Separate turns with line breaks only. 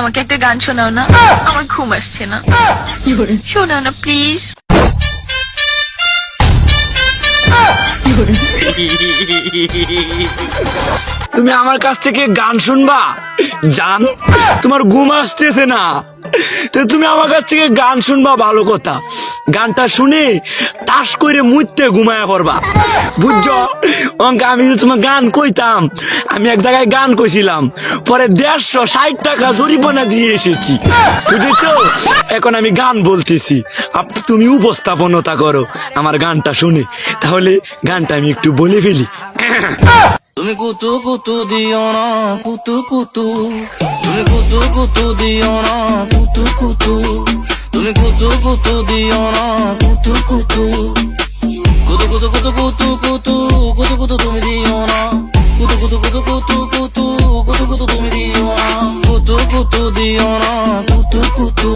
আমাকে একটা গান শোনাও না, আমার ঘুম আসছে না। শোনাও না প্লিজ।
তুমি আমার কাছ থেকে গান শুনবা জান? তোমার ঘুম আসতেছে না তো তুমি আমার কাছ থেকে গান শুনবা, ভালো কথা। গানটা শুনে তাস করে মুইতে ঘুমায়া পড়বা, বুঝছো? অঙ্ক আমি যে তোমার গান কইতাম, আমি এক জায়গায় গান কইছিলাম, পরে 150 টাকা জরিমানা দিয়ে এসেছি, বুঝেছো? এখন আমি গান বলতেছি, তুমি উপস্থাপনতা করো আমার গানটা শুনে। তাহলে গানটা আমি একটু বলে ফেলি।
তুমি কুতু কুতু দিও না কুতু কুতু, তুমি কুতু কুতু দিও না কুতু কুতু, তুমি কুতু কুতু দিও না কুতু কুতু, কুতু কুতু কুতু কুতু কুতু কুতু কুতু তুমি দিও না, কুতু কুতু কুতু কুতু কুতু কুতু কুতু তুমি দিও না, কুতু কুতু দিও না কুতু কুতু।